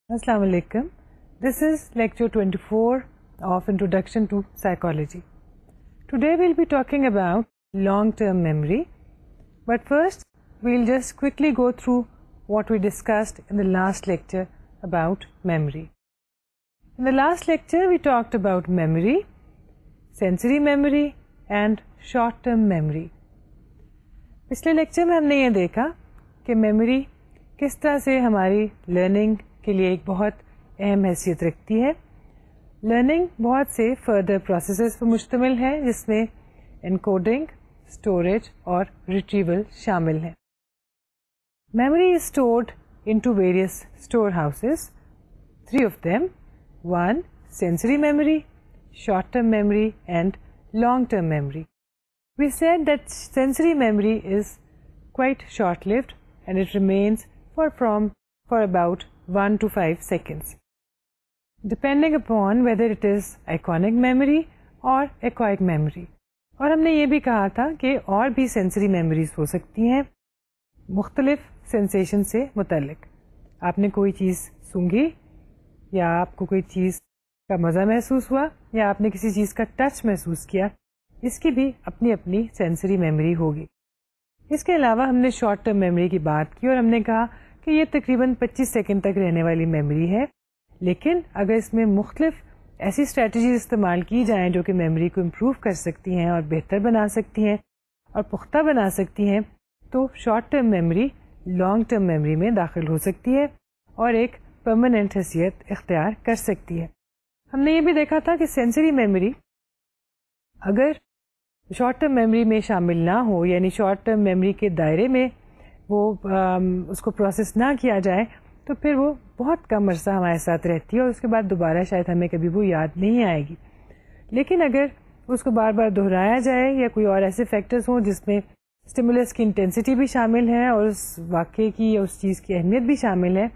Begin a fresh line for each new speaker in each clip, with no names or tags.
Assalamu alaikum. This is lecture 24 of Introduction to Psychology. Today we'll be talking about long-term memory. But first, we'll just quickly go through what we discussed in the last lecture about memory. In the last lecture, we talked about memory, sensory memory and short-term memory. پچھلے lecture میں ہم نے یہ دیکھا کہ memory کس طرح سے ہماری لرننگ کے لیے ایک بہت اہم حیثیت رکھتی ہے. لرننگ بہت سے فردر پروسیسز پر مشتمل ہے جس میں انکوڈنگ، اسٹوریج اور ریٹریول شامل ہیں. Memory is stored into various store houses. 3 of them: 1. Sensory memory, short-term memory and long-term memory. We said that sensory memory is quite short-lived and it remains for about 1 to 5 seconds, depending upon whether it is iconic memory or echoic memory. اور ہم نے یہ بھی کہا تھا کہ اور بھی سینسری میموریز ہو سکتی ہیں مختلف سینسیشن سے متعلق. آپ نے کوئی چیز سونگھی یا آپ کو کوئی چیز کا مزہ محسوس ہوا یا آپ نے کسی چیز کا ٹچ محسوس کیا، اس کی بھی اپنی اپنی سینسری میموری ہوگی. اس کے علاوہ ہم نے شارٹ ٹرم میموری کی بات کی اور ہم نے کہا کہ یہ تقریباً 25 سیکنڈ تک رہنے والی میموری ہے، لیکن اگر اس میں مختلف ایسی اسٹریٹجیز استعمال کی جائیں جو کہ میموری کو امپروو کر سکتی ہیں اور بہتر بنا سکتی ہیں اور پختہ بنا سکتی ہیں، تو short term memory long term memory میں داخل ہو سکتی ہے اور ایک پرماننٹ حیثیت اختیار کر سکتی ہے. ہم نے یہ بھی دیکھا تھا کہ سینسری میموری اگر شارٹ ٹرم میموری میں شامل نہ ہو، یعنی شارٹ ٹرم میموری کے دائرے میں وہ اس کو پروسیس نہ کیا جائے، تو پھر وہ بہت کم عرصہ ہمارے ساتھ رہتی ہے اور اس کے بعد دوبارہ شاید ہمیں کبھی وہ یاد نہیں آئے گی. لیکن اگر اس کو بار بار دہرایا جائے یا کوئی اور ایسے فیکٹرز ہوں جس میں اسٹیمولس کی انٹینسٹی بھی شامل ہے اور اس واقعے کی یا اس چیز کی اہمیت بھی شامل ہے،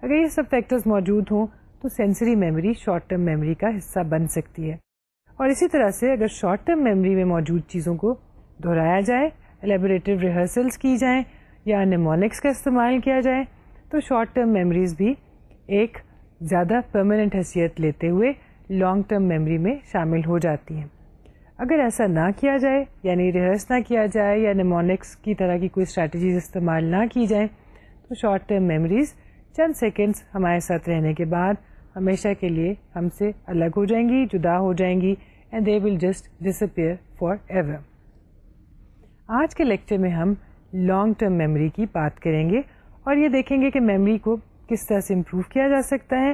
اگر یہ سب فیکٹرز موجود ہوں تو sensory memory short term memory کا حصہ بن سکتی ہے. اور اسی طرح سے اگر شارٹ ٹرم میموری میں موجود چیزوں کو دہرایا جائے، الیبوریٹو ریہرسلس کی جائیں یا نیمونکس کا استعمال کیا جائے، تو شارٹ ٹرم میموریز بھی ایک زیادہ پرماننٹ حیثیت لیتے ہوئے لانگ ٹرم میموری میں شامل ہو جاتی ہیں. اگر ایسا نہ کیا جائے، یعنی ریہرس نہ کیا جائے یا نیمونکس کی طرح کی کوئی اسٹریٹجیز استعمال نہ کی جائیں، تو شارٹ ٹرم میموریز چند سیکنڈز ہمارے ساتھ رہنے کے بعد ہمیشہ کے لیے ہم سے الگ ہو جائیں گی، جدا ہو جائیں گی، and they will just disappear forever. آج کے لیکچر میں ہم لانگ ٹرم میموری کی بات کریں گے اور یہ دیکھیں گے کہ میموری کو کس طرح سے امپروو کیا جا سکتا ہے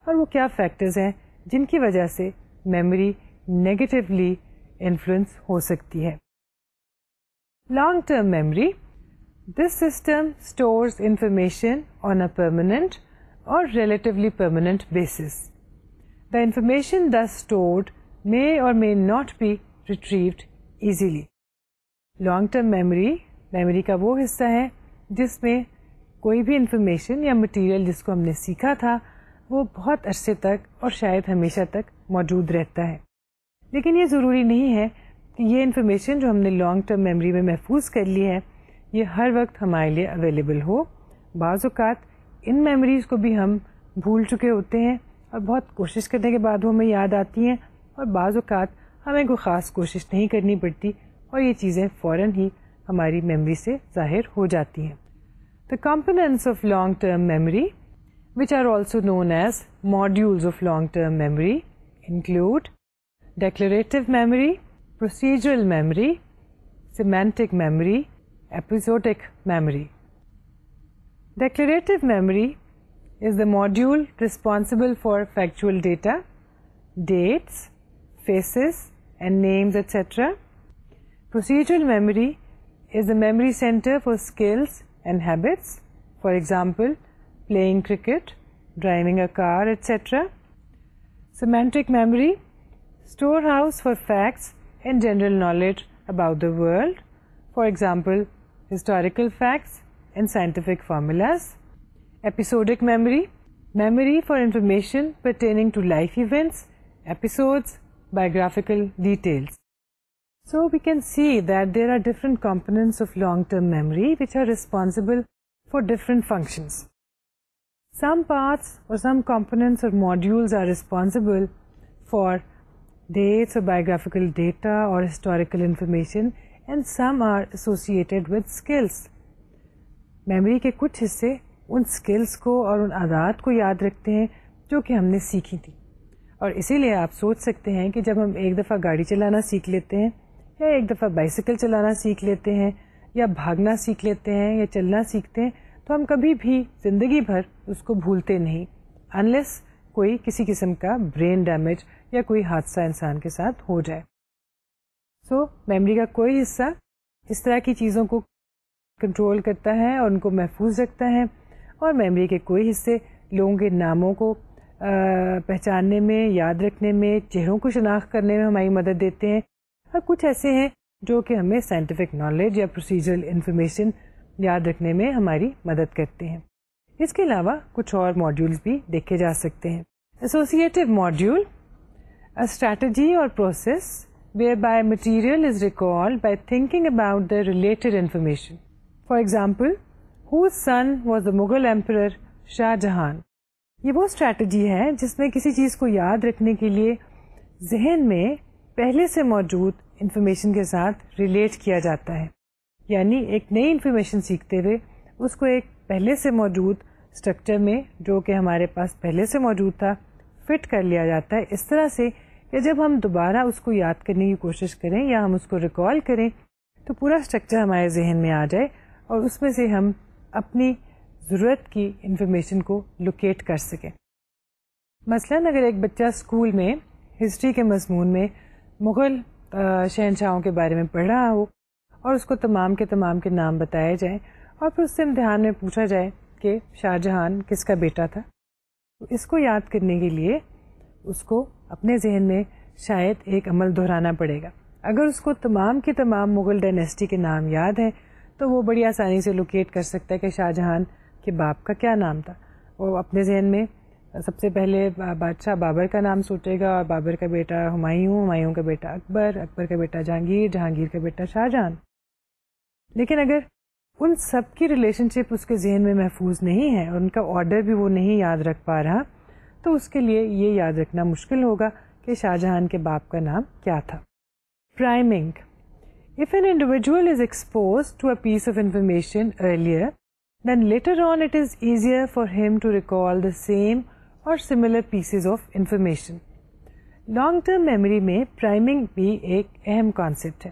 اور وہ کیا فیکٹرز ہیں جن کی وجہ سے میموری نیگیٹیولی انفلوئنس ہو سکتی ہے. Long term memory: this system stores information on a permanent or relatively permanent basis. The information thus stored may or may not be retrieved easily. Long-term memory کا وہ حصہ ہے جس میں کوئی بھی انفارمیشن یا مٹیریل جس کو ہم نے سیکھا تھا وہ بہت عرصے تک اور شاید ہمیشہ تک موجود رہتا ہے. لیکن یہ ضروری نہیں ہے کہ یہ انفارمیشن جو ہم نے لانگ ٹرم میموری میں محفوظ کر لی ہے یہ ہر وقت ہمارے لیے اویلیبل ہو. بعض اوقات ان میموریز کو بھی ہم بھول چکے ہوتے ہیں اور بہت کوشش کرنے کے بعد وہ ہمیں یاد آتی ہیں، اور بعض اوقات ہمیں کوئی خاص کوشش نہیں کرنی پڑتی اور یہ چیزیں فوراً ہی ہماری میموری سے ظاہر ہو جاتی ہیں. The components of long-term memory, which are also known as modules of long-term memory, include declarative memory, procedural memory, semantic memory, episodic memory. Declarative memory is the module responsible for factual data, dates, faces, and names, etc. Procedural memory is the memory center for skills and habits, for example, playing cricket, driving a car, etc. Semantic memory, storehouse for facts and general knowledge about the world, for example, historical facts and scientific formulas. Episodic memory, memory for information pertaining to life events, episodes, biographical details. So we can see that there are different components of long-term memory which are responsible for different functions. Some parts or some components or modules are responsible for dates or biographical data or historical information, and some are associated with skills. Memory کے کچھ حصے ان skills کو اور ان عادات کو یاد رکھتے ہیں جو کہ ہم نے سیکھی تھی. اور اسی لیے آپ سوچ سکتے ہیں کہ جب ہم ایک دفعہ گاڑی چلانا سیکھ لیتے ہیں یا ایک دفعہ بائسیکل چلانا سیکھ لیتے ہیں یا بھاگنا سیکھ لیتے ہیں یا چلنا سیکھتے ہیں تو ہم کبھی بھی زندگی بھر اس کو بھولتے نہیں انلیس کوئی کسی قسم کا برین ڈیمیج یا کوئی حادثہ انسان کے ساتھ ہو جائے. سو میموری کا کوئی حصہ اس طرح کی چیزوں کو کنٹرول کرتا ہے اور ان کو محفوظ رکھتا ہے, اور میموری کے کوئی حصے لوگوں کے ناموں کو پہچاننے میں, یاد رکھنے میں, چہروں کو شناخت کرنے میں ہماری مدد دیتے ہیں, اور کچھ ایسے ہیں جو کہ ہمیں سائنٹیفک نالج یا پروسیجرل انفارمیشن یاد رکھنے میں ہماری مدد کرتے ہیں. اس کے علاوہ کچھ اور ماڈیولز بھی دیکھے جا سکتے ہیں. Associative module, a strategy or process whereby material is recalled by thinking about the related information. For example, whose son was the Mughal emperor Shah Jahan? یہ وہ اسٹریٹجی ہے جس میں کسی چیز کو یاد رکھنے کے لیے ذہن میں پہلے سے موجود انفارمیشن کے ساتھ ریلیٹ کیا جاتا ہے. یعنی ایک نئی انفارمیشن سیکھتے ہوئے اس کو ایک پہلے سے موجود اسٹرکچر میں جو کہ ہمارے پاس پہلے سے موجود تھا فٹ کر لیا جاتا ہے, اس طرح سے کہ جب ہم دوبارہ اس کو یاد کرنے کی کوشش کریں یا ہم اس کو ریکال کریں تو پورا اسٹرکچر ہمارے ذہن میں آ جائے اور اس میں سے ہم اپنی ضرورت کی انفارمیشن کو لوکیٹ کر سکیں. مثلاً اگر ایک بچہ اسکول میں ہسٹری کے مضمون میں مغل شہنشاہوں کے بارے میں پڑھ رہا ہو اور اس کو تمام کے نام بتائے جائیں اور پھر اس سے امتحان میں پوچھا جائے کہ شاہ جہان کس کا بیٹا تھا, تو اس کو یاد کرنے کے لیے اس کو اپنے ذہن میں شاید ایک عمل دہرانا پڑے گا. اگر اس کو تمام کے تمام مغل ڈائنیسٹی کے نام یاد ہیں تو وہ بڑی آسانی سے لوکیٹ کر سکتا ہے کہ شاہ جہان کے باپ کا کیا نام تھا. وہ اپنے ذہن میں سب سے پہلے بادشاہ بابر کا نام سوچے گا, اور بابر کا بیٹا ہمایوں, ہمایوں کا بیٹا اکبر, اکبر کا بیٹا جہانگیر, جہانگیر کا بیٹا شاہ جہان. لیکن اگر ان سب کی ریلیشن شپ اس کے ذہن میں محفوظ نہیں ہے اور ان کا آرڈر بھی وہ نہیں یاد رکھ پا رہا تو اس کے لیے یہ یاد رکھنا مشکل ہوگا کہ شاہ جہان کے باپ کا نام کیا تھا. Priming. If an individual is exposed to a piece of information earlier, then later on it is easier for him to recall the same or similar pieces of information. Long-term memory میں priming بھی ایک اہم concept ہے.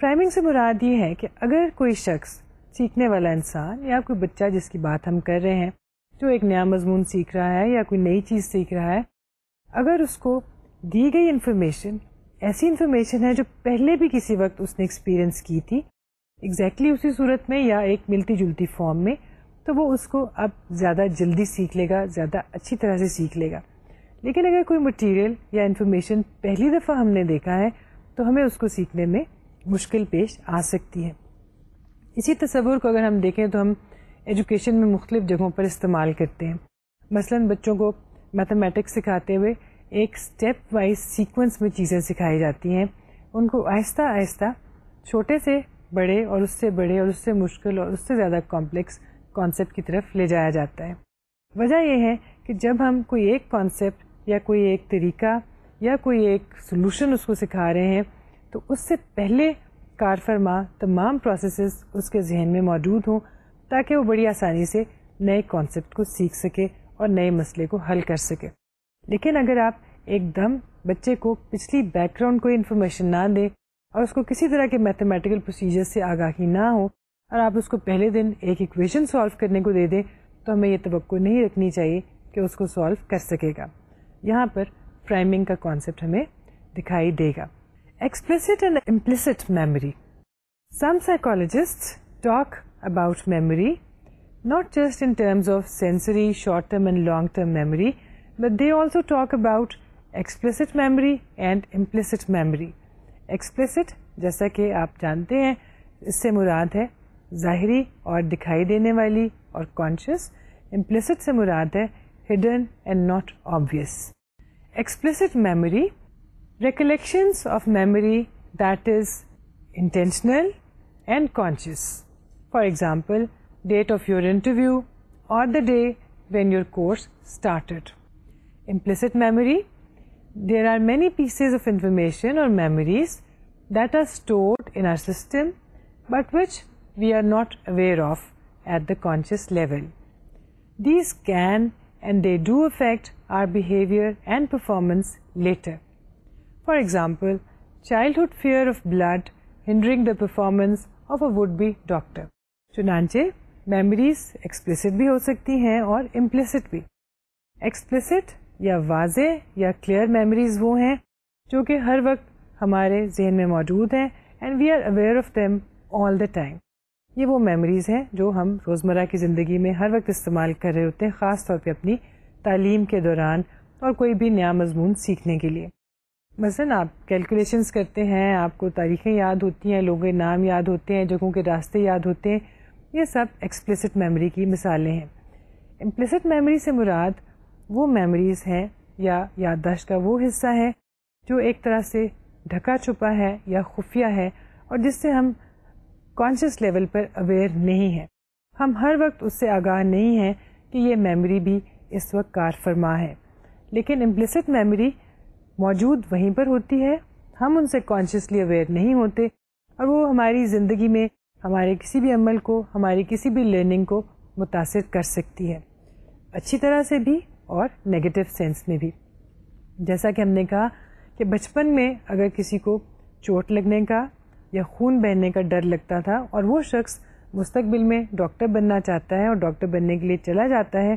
Priming سے مراد یہ ہے کہ اگر کوئی شخص, سیکھنے والا انسان یا کوئی بچہ جس کی بات ہم کر رہے ہیں جو ایک نیا مضمون سیکھ رہا ہے یا کوئی نئی چیز سیکھ رہا ہے, اگر اس کو دی گئی انفارمیشن ایسی انفارمیشن ہے جو پہلے بھی کسی وقت اس نے ایکسپیرئنس کی تھی ایگزیکٹلی اسی صورت میں یا ایک ملتی جلتی فارم میں, تو وہ اس کو اب زیادہ جلدی سیکھ لے گا, زیادہ اچھی طرح سے سیکھ لے گا. لیکن اگر کوئی مٹیریل یا انفارمیشن پہلی دفعہ ہم نے دیکھا ہے تو ہمیں اس کو سیکھنے میں مشکل پیش آ سکتی ہے. اسی تصور کو اگر ہم دیکھیں تو ہم ایجوکیشن میں مختلف جگہوں پر استعمال کرتے ہیں. مثلاً بچوں کو میتھمیٹکس سکھاتے ہوئے ایک اسٹیپ وائز سیکوینس میں چیزیں سکھائی جاتی ہیں. ان کو آہستہ آہستہ چھوٹے سے بڑے اور اس سے بڑے اور اس سے مشکل اور اس سے زیادہ کمپلیکس کانسیپٹ کی طرف لے جایا جاتا ہے. وجہ یہ ہے کہ جب ہم کوئی ایک کانسیپٹ یا کوئی ایک طریقہ یا کوئی ایک سلوشن اس کو سکھا رہے ہیں تو اس سے پہلے کار فرما تمام پروسیسز اس کے ذہن میں موجود ہوں تاکہ وہ بڑی آسانی سے نئے کانسیپٹ کو سیکھ سکے اور نئے مسئلے کو حل کر سکے. لیکن اگر آپ ایک دم بچے کو پچھلی بیک گراؤنڈ کوئی انفارمیشن نہ دیں اور اس کو کسی طرح کے میتھمیٹیکل پروسیجر سے آگاہی نہ ہو اور آپ اس کو پہلے دن ایک ایکویشن سالو کرنے کو دے دیں تو ہمیں یہ توقع نہیں رکھنی چاہیے کہ اس کو سالو کر سکے گا. یہاں پر پرائمنگ کا کانسیپٹ ہمیں دکھائی دے گا. Explicit and implicit memory. Some psychologists talk about memory, not just in terms of sensory, short-term and long-term memory, but they also talk about explicit memory and implicit memory. Explicit, جیسا کہ آپ جانتے ہیں, اس سے مراد ہے ظاہری اور دکھائی دینے والی اور conscious. Implicit سے مراد ہے hidden and not obvious. Explicit memory, recollections of memory that is intentional and conscious. For example, date of your interview or the day when your course started. Implicit memory: there are many pieces of information or memories that are stored in our system but which we are not aware of at the conscious level. These can and they do affect our behavior and performance later. For example, childhood fear of blood hindering the performance of a would-be doctor. چنانچہ memories explicit بھی ہو سکتی ہیں اور implicit بھی. Explicit یا واضح یا clear memories وہ ہیں جو کہ ہر وقت ہمارے ذہن میں موجود ہیں and we are aware of them all the time. یہ وہ میموریز ہیں جو ہم روزمرہ کی زندگی میں ہر وقت استعمال کر رہے ہوتے ہیں، خاص طور پہ اپنی تعلیم کے دوران اور کوئی بھی نیا مضمون سیکھنے کے لیے. مثلاً آپ کیلکولیشنز کرتے ہیں، آپ کو تاریخیں یاد ہوتی ہیں، لوگوں کے نام یاد ہوتے ہیں، جگہوں کے راستے یاد ہوتے ہیں. یہ سب ایکسپلسٹ میموری کی مثالیں ہیں. امپلسٹ میموری سے مراد وہ میموریز ہیں یا یادداشت کا وہ حصہ ہے جو ایک طرح سے ڈھکا چھپا ہے یا خفیہ ہے اور جس سے ہم کانشیس لیول پر اویئر نہیں ہیں. ہم ہر وقت اس سے آگاہ نہیں ہیں کہ یہ میموری بھی اس وقت کار فرما ہے، لیکن امپلسٹ میموری موجود وہیں پر ہوتی ہے، ہم ان سے کانشیسلی اویئر نہیں ہوتے اور وہ ہماری زندگی میں ہمارے کسی بھی عمل کو، ہماری کسی بھی لرننگ کو متاثر کر سکتی ہے، اچھی طرح سے بھی اور نیگیٹو سینس میں بھی. جیسا کہ ہم نے کہا کہ بچپن میں اگر کسی کو چوٹ لگنے کا یا خون بہنے کا ڈر لگتا تھا اور وہ شخص مستقبل میں ڈاکٹر بننا چاہتا ہے اور ڈاکٹر بننے کے لیے چلا جاتا ہے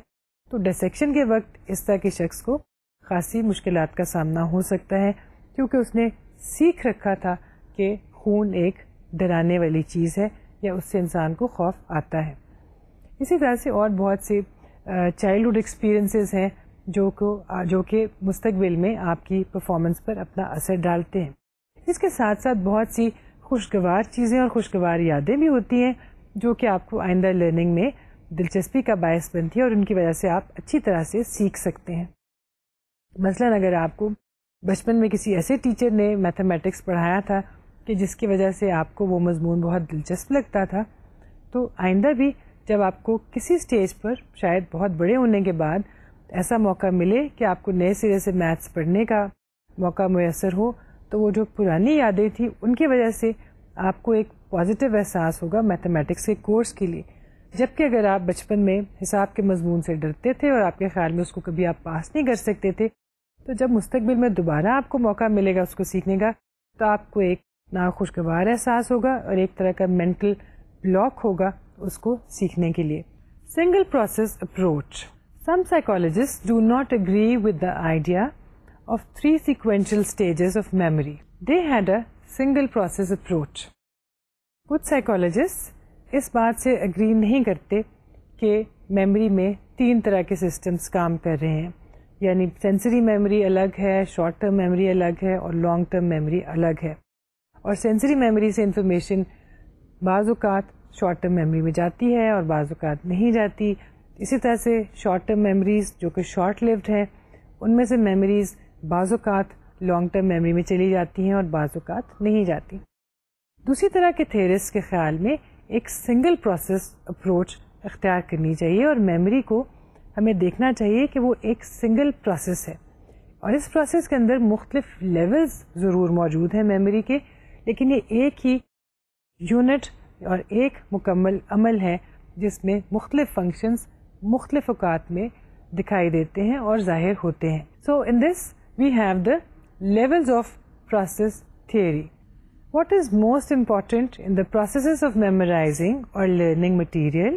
تو ڈسیکشن کے وقت اس طرح کے شخص کو خاصی مشکلات کا سامنا ہو سکتا ہے، کیونکہ اس نے سیکھ رکھا تھا کہ خون ایک ڈرانے والی چیز ہے یا اس سے انسان کو خوف آتا ہے. اسی طرح سے اور بہت سے چائلڈہڈ ایکسپیرئنسز ہیں جو کہ مستقبل میں آپ کی پرفارمنس پر اپنا اثر ڈالتے ہیں. اس کے ساتھ ساتھ بہت سی خوشگوار چیزیں اور خوشگوار یادیں بھی ہوتی ہیں جو کہ آپ کو آئندہ لرننگ میں دلچسپی کا باعث بنتی ہے اور ان کی وجہ سے آپ اچھی طرح سے سیکھ سکتے ہیں. مثلاً اگر آپ کو بچپن میں کسی ایسے ٹیچر نے میتھمیٹکس پڑھایا تھا کہ جس کی وجہ سے آپ کو وہ مضمون بہت دلچسپ لگتا تھا، تو آئندہ بھی جب آپ کو کسی سٹیج پر شاید بہت بڑے ہونے کے بعد ایسا موقع ملے کہ آپ کو نئے سرے سے میتھس پڑھنے کا موقع میسر ہو، تو وہ جو پرانی یادیں تھیں ان کی وجہ سے آپ کو ایک پازیٹیو احساس ہوگا میتھمیٹکس کے کورس کے لیے. جبکہ اگر آپ بچپن میں حساب کے مضمون سے ڈرتے تھے اور آپ کے خیال میں اس کو کبھی آپ پاس نہیں کر سکتے تھے، تو جب مستقبل میں دوبارہ آپ کو موقع ملے گا اس کو سیکھنے کا تو آپ کو ایک ناخوشگوار احساس ہوگا اور ایک طرح کا مینٹل بلاک ہوگا اس کو سیکھنے کے لیے. Single process approach. Some psychologist do not agree with the idea of 3 sequential stages of memory. They had a single process approach. کچھ سائیکالوجسٹ اس بات سے اگری نہیں کرتے کہ میموری میں 3 طرح کے سسٹمز کام کر رہے ہیں، یعنی سینسری میموری الگ ہے، شارٹ ٹرم میموری الگ ہے اور لانگ ٹرم میموری الگ ہے. اور سینسری میموری سے انفارمیشن بعض اوقات شارٹ ٹرم میموری میں جاتی ہے اور بعض اوقات نہیں جاتی. اسی طرح سے شارٹ ٹرم میموریز جو کہ شارٹ لیوڈ ہیں ان میں سے میموریز بعض اوقات لانگ ٹرم میموری میں چلی جاتی ہیں اور بعض اوقات نہیں جاتی. دوسری طرح کے تھیورسٹ کے خیال میں ایک سنگل پروسیس اپروچ اختیار کرنی چاہیے اور میموری کو ہمیں دیکھنا چاہیے کہ وہ ایک سنگل پروسیس ہے اور اس پروسیس کے اندر مختلف لیولز ضرور موجود ہیں میموری کے، لیکن یہ ایک ہی یونٹ اور ایک مکمل عمل ہے جس میں مختلف فنکشنز مختلف اوقات میں دکھائی دیتے ہیں اور ظاہر ہوتے ہیں. سو ان دس we have the levels of process theory. What is most important in the processes of memorizing or learning material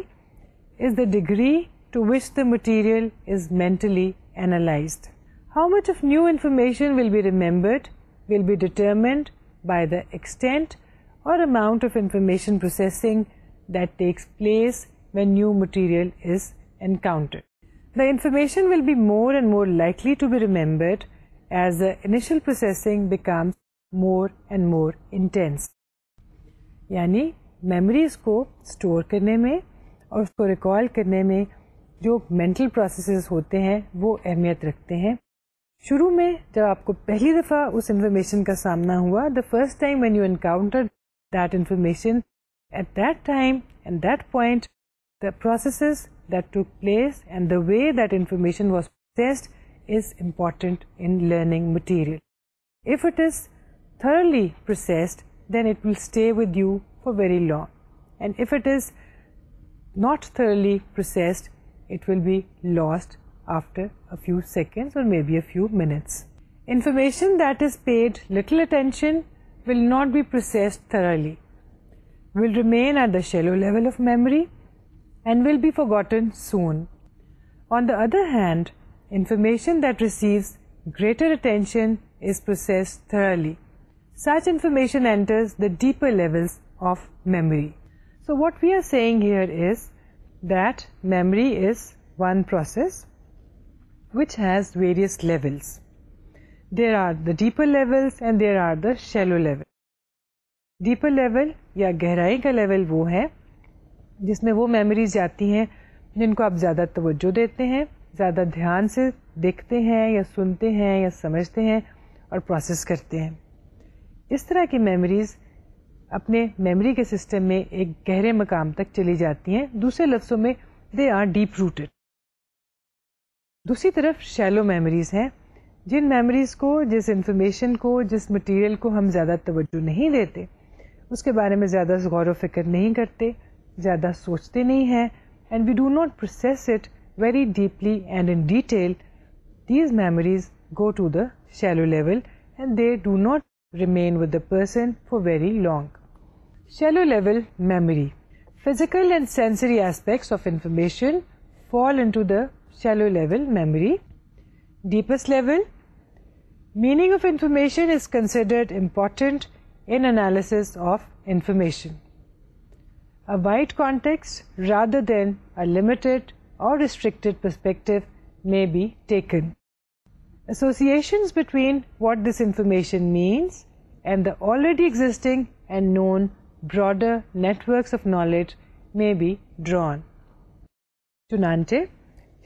is the degree to which the material is mentally analyzed. How much of new information will be remembered will be determined by the extent or amount of information processing that takes place when new material is encountered. The information will be more and more likely to be remembered as the initial processing becomes more and more intense. یعنی memories کو store کرنے میں اور اس کو recall کرنے میں جو mental processes ہوتے ہیں وہ اہمیت رکھتے ہیں. شروع میں جب آپ کو پہلی دفعہ اس انفارمیشن کا سامنا ہوا، the first time when you encountered that information, at that time and that point the processes that took place and the way that information was processed is important in learning material. If it is thoroughly processed, then it will stay with you for very long. And if it is not thoroughly processed, it will be lost after a few seconds or maybe a few minutes. Information that is paid little attention will not be processed thoroughly, will remain at the shallow level of memory and will be forgotten soon. On the other hand, information that receives greater attention is processed thoroughly. Such information enters the deeper levels of memory. So what we are saying here is that memory is one process which has various levels. There are the deeper levels and there are the shallow level. Deeper level یا گہرائی کا level وہ ہے جس میں وہ memories جاتی ہیں جن کو آپ زیادہ توجہ دیتے ہیں, زیادہ دھیان سے دیکھتے ہیں یا سنتے ہیں یا سمجھتے ہیں اور پروسیس کرتے ہیں. اس طرح کی میموریز اپنے میموری کے سسٹم میں ایک گہرے مقام تک چلی جاتی ہیں. دوسرے لفظوں میں دے آر ڈیپ روٹڈ. دوسری طرف شیلو میموریز ہیں جن میموریز کو, جس انفارمیشن کو, جس مٹیریل کو ہم زیادہ توجہ نہیں دیتے, اس کے بارے میں زیادہ غور و فکر نہیں کرتے, زیادہ سوچتے نہیں ہیں, and we do not process it very deeply and in detail. These memories go to the shallow level and they do not remain with the person for very long. Shallow level memory. Physical and sensory aspects of information fall into the shallow level memory. Deepest level. Meaning of information is considered important in analysis of information. A wide context rather than a limited or restricted perspective may be taken. Associations between what this information means and the already existing and known broader networks of knowledge may be drawn. چنانچہ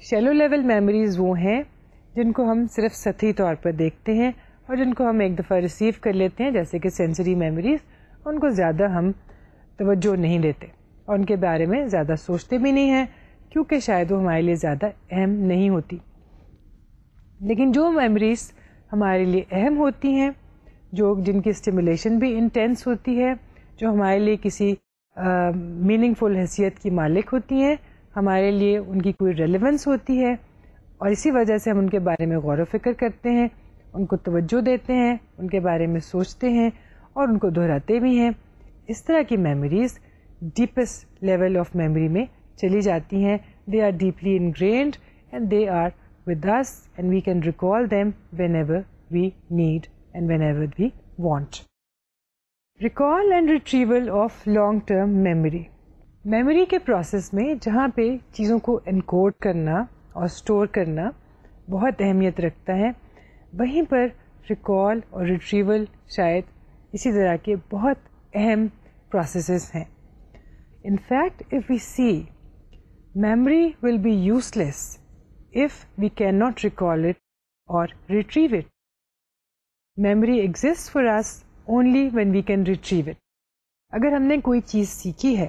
shallow level memories وہ ہیں جن کو ہم صرف سطحی طور پر دیکھتے ہیں اور جن کو ہم ایک دفعہ ریسیو کر لیتے ہیں, جیسے کہ سینسری میموریز. ان کو زیادہ ہم توجہ نہیں دیتے اور ان کے بارے میں زیادہ سوچتے بھی نہیں ہیں کیونکہ شاید وہ ہمارے لیے زیادہ اہم نہیں ہوتی. لیکن جو میموریز ہمارے لیے اہم ہوتی ہیں, جن کی اسٹیمولیشن بھی انٹینس ہوتی ہے, جو ہمارے لیے کسی میننگ فل حیثیت کی مالک ہوتی ہیں, ہمارے لیے ان کی کوئی ریلیونس ہوتی ہے اور اسی وجہ سے ہم ان کے بارے میں غور و فکر کرتے ہیں, ان کو توجہ دیتے ہیں, ان کے بارے میں سوچتے ہیں اور ان کو دہراتے بھی ہیں. اس طرح کی memories deepest level of memory میں چلی جاتی ہیں. They are deeply ingrained and they are with us and we can recall them whenever we need and whenever we want. Recall and retrieval of long-term memory. Memory کے process میں جہاں پہ چیزوں کو انکوڈ کرنا اور اسٹور کرنا بہت اہمیت رکھتا ہے, وہیں پر ریکال اور ریٹریول شاید اسی طرح کے بہت اہم پروسیسز ہیں. In fact, if we see, memory will be useless if we cannot recall it or retrieve it. Memory exists for us only when we can retrieve it. اگر ہم نے کوئی چیز سیکھی ہے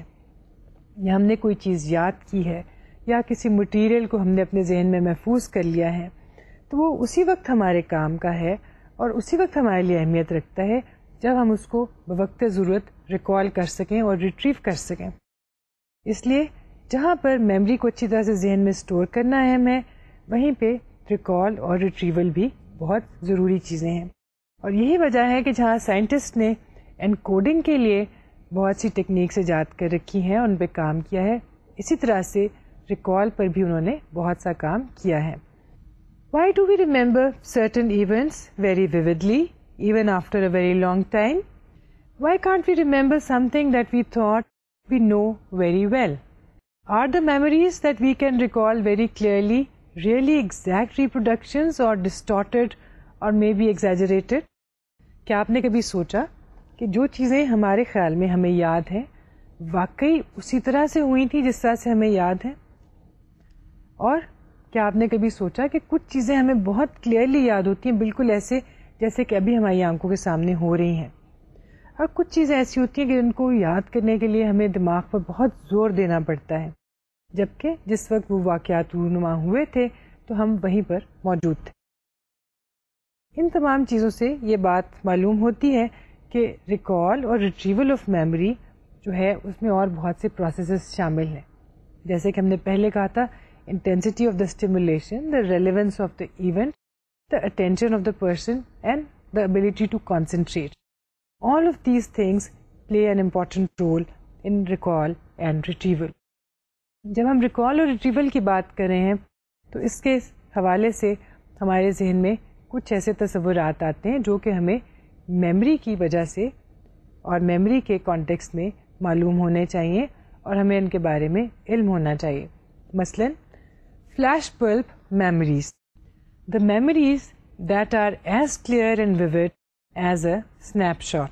یا ہم نے کوئی چیز یاد کی ہے یا کسی مٹیریل کو ہم نے اپنے ذہن میں محفوظ کر لیا ہے تو وہ اسی وقت ہمارے کام کا ہے اور اسی وقت ہمارے لیے اہمیت رکھتا ہے جب ہم اس کو بوقت ضرورت ریکال کر سکیں اور ریٹریو کر سکیں. اس لیے جہاں پر میموری کو اچھی طرح سے ذہن میں اسٹور کرنا اہم ہے, وہیں پہ ریکال اور ریٹریول بھی بہت ضروری چیزیں ہیں. اور یہی وجہ ہے کہ جہاں سائنٹسٹ نے انکوڈنگ کے لیے بہت سی ٹیکنیکس ایجاد کر رکھی ہیں, ان پہ کام کیا ہے, اسی طرح سے ریکال پر بھی انہوں نے بہت سا کام کیا ہے. Why do we remember certain events very vividly even after a very long time? Why can't we remember something that we thought we know very well? Are the memories that we can recall very clearly really exact reproductions or distorted or maybe exaggerated? کیا آپ نے کبھی سوچا کہ جو چیزیں ہمارے خیال میں ہمیں یاد ہیں واقعی اسی طرح سے ہوئی تھی جس طرح سے ہمیں یاد ہے؟ اور کیا آپ نے کبھی سوچا کہ کچھ چیزیں ہمیں بہت کلیئرلی یاد ہوتی ہیں, بالکل ایسے جیسے کہ ابھی ہماری آنکھوں کے سامنے ہو رہی ہیں, اور کچھ چیزیں ایسی ہوتی ہیں کہ ان کو یاد کرنے کے لیے ہمیں دماغ پر بہت زور دینا پڑتا ہے. جبکہ جس وقت وہ واقعات رونما ہوئے تھے تو ہم وہیں پر موجود تھے. ان تمام چیزوں سے یہ بات معلوم ہوتی ہے کہ ریکال اور ریٹریول آف میموری جو ہے اس میں اور بہت سے پروسیسز شامل ہیں. جیسے کہ ہم نے پہلے کہا تھا, intensity of the stimulation, the relevance of the event, the attention of the person and the ability to concentrate. All of these things play an important role in recall and retrieval. جب ہم recall اور retrieval کی بات کر رہے ہیں تو اس کے حوالے سے ہمارے ذہن میں کچھ ایسے تصورات آتے ہیں جو کہ ہمیں میموری کی وجہ سے اور میموری کے کانٹیکسٹ میں معلوم ہونے چاہیے اور ہمیں ان کے بارے میں علم ہونا چاہیے. مثلا flash bulb memories, the memories that are as clear and vivid as a snapshot.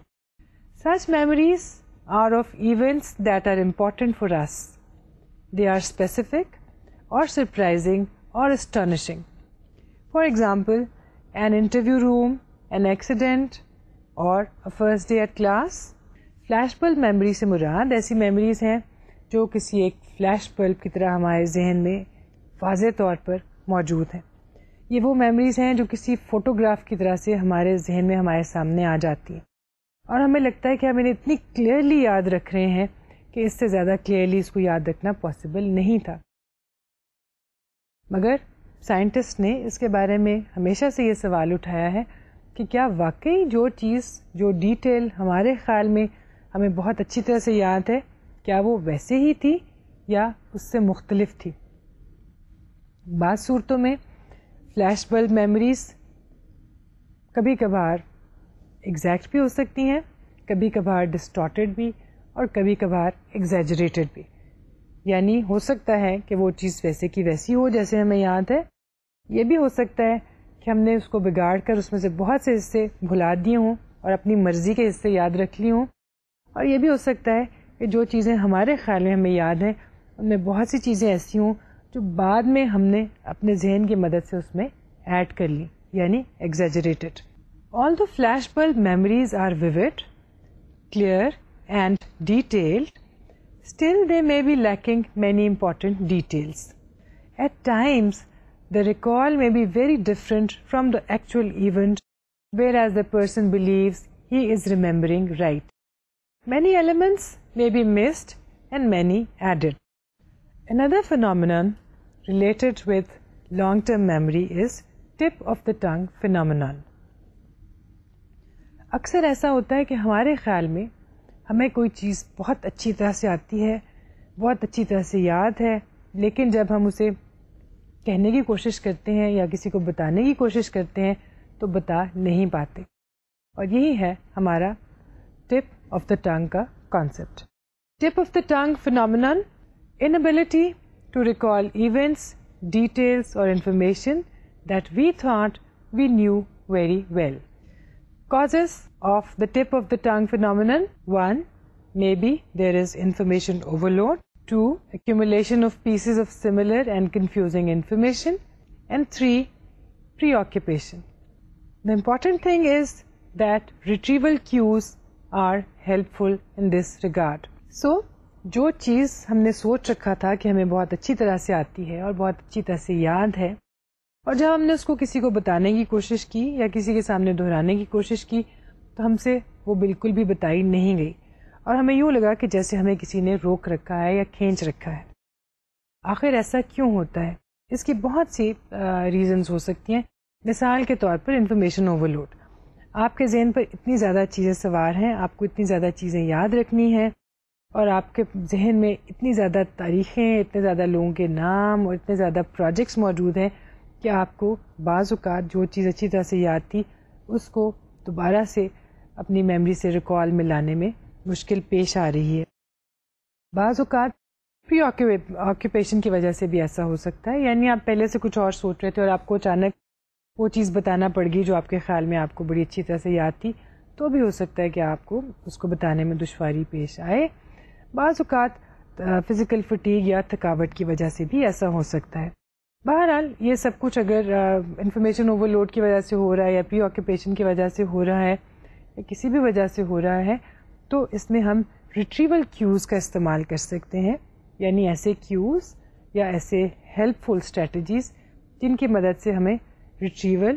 Such memories are of events that are important for us. They are specific اور سرپرائزنگ اور astonishing. For example an interview room, an accident اور a first day at class. Flash bulb memory سے مراد ایسی memories ہیں جو کسی ایک فلیش بلب کی طرح ہمارے ذہن میں واضح طور پر موجود ہیں. یہ وہ میموریز ہیں جو کسی فوٹوگراف کی طرح سے ہمارے ذہن میں ہمارے سامنے آ جاتی ہیں اور ہمیں لگتا ہے کہ ہم انہیں اتنی کلیئرلی یاد رکھ رہے ہیں کہ اس سے زیادہ کلیئرلی اس کو یاد رکھنا پاسبل نہیں تھا. مگر سائنٹسٹ نے اس کے بارے میں ہمیشہ سے یہ سوال اٹھایا ہے کہ کیا واقعی جو چیز, جو ڈیٹیل ہمارے خیال میں ہمیں بہت اچھی طرح سے یاد ہے, کیا وہ ویسے ہی تھی یا اس سے مختلف تھی. بعض صورتوں میں فلیش بلب میموریز کبھی کبھار ایگزیکٹ بھی ہو سکتی ہیں, کبھی کبھار ڈسٹارٹیڈ بھی اور کبھی کبھار ایگزیجریٹڈ بھی. یعنی ہو سکتا ہے کہ وہ چیز ویسے کی ویسی ہو جیسے ہمیں یاد ہے, یہ بھی ہو سکتا ہے کہ ہم نے اس کو بگاڑ کر اس میں سے بہت سے حصے بھلا دیے ہوں اور اپنی مرضی کے حصے یاد رکھ لی ہوں, اور یہ بھی ہو سکتا ہے کہ جو چیزیں ہمارے خیال میں ہمیں یاد ہیں ان میں بہت سی چیزیں ایسی ہوں جو بعد میں ہم نے اپنے ذہن کی مدد سے اس میں ایڈ کر لی, یعنی exaggerated. All the flash bulb memories are vivid, clear and detailed, still they may be lacking many important details. At times, the recall may be very different from the actual event, whereas the person believes he is remembering right. Many elements may be missed and many added. Another phenomenon related with long-term memory is tip of the tongue phenomenon. اکثر ایسا ہوتا ہے کہ ہمارے خیال میں ہمیں کوئی چیز بہت اچھی طرح سے آتی ہے, بہت اچھی طرح سے یاد ہے, لیکن جب ہم اسے کہنے کی کوشش کرتے ہیں یا کسی کو بتانے کی کوشش کرتے ہیں تو بتا نہیں پاتے. اور یہی ہے ہمارا ٹپ آف دا ٹنگ کا concept. Tip of the tongue phenomenon, inability to recall events, details or information that we thought we knew very well. Causes of the tip of the tongue phenomenon: 1. Maybe there is information overload. 2. Accumulation of pieces of similar and confusing information. And 3. Preoccupation. The important thing is that retrieval cues are helpful in this regard. So, جو چیز ہم نے سوچ رکھا تھا کہ ہمیں بہت اچھی طرح سے آتی ہے اور بہت اچھی طرح سے یاد ہے, اور جب ہم نے اس کو کسی کو بتانے کی کوشش کی یا کسی کے سامنے دہرانے کی کوشش کی تو ہم سے وہ بالکل بھی بتائی نہیں گئی اور ہمیں یوں لگا کہ جیسے ہمیں کسی نے روک رکھا ہے یا کھینچ رکھا ہے. آخر ایسا کیوں ہوتا ہے؟ اس کی بہت سی ریزنز ہو سکتی ہیں. مثال کے طور پر انفارمیشن اوور لوڈ. آپ کے ذہن پر اتنی زیادہ چیزیں سوار ہیں, آپ کو اتنی زیادہ چیزیں یاد رکھنی ہیں اور آپ کے ذہن میں اتنی زیادہ تاریخیں, اتنے زیادہ لوگوں کے نام اور اتنے زیادہ پروجیکٹس موجود ہیں کہ آپ کو بعض اوقات جو چیز اچھی طرح سے یاد تھی اس کو دوبارہ سے اپنی میموری سے ریکال میں لانے میں مشکل پیش آ رہی ہے. بعض اوقات پری آکوپیشن کی وجہ سے بھی ایسا ہو سکتا ہے, یعنی آپ پہلے سے کچھ اور سوچ رہے تھے اور آپ کو اچانک وہ چیز بتانا پڑ گئی جو آپ کے خیال میں آپ کو بڑی اچھی طرح سے یاد تھی, تو بھی ہو سکتا ہے کہ آپ کو اس کو بتانے میں دشواری پیش آئے. بعض اوقات فزیکل فٹیگ یا تھکاوٹ کی وجہ سے بھی ایسا ہو سکتا ہے. بہرحال یہ سب کچھ اگر انفارمیشن اوور لوڈ کی وجہ سے ہو رہا ہے یا پری آکوپیشن کی وجہ سے ہو رہا ہے یا کسی بھی وجہ سے ہو رہا ہے, تو اس میں ہم ریٹریول کیوز کا استعمال کر سکتے ہیں, یعنی ایسے کیوز یا ایسے ہیلپ فل اسٹریٹجیز جن کی مدد سے ہمیں ریٹریول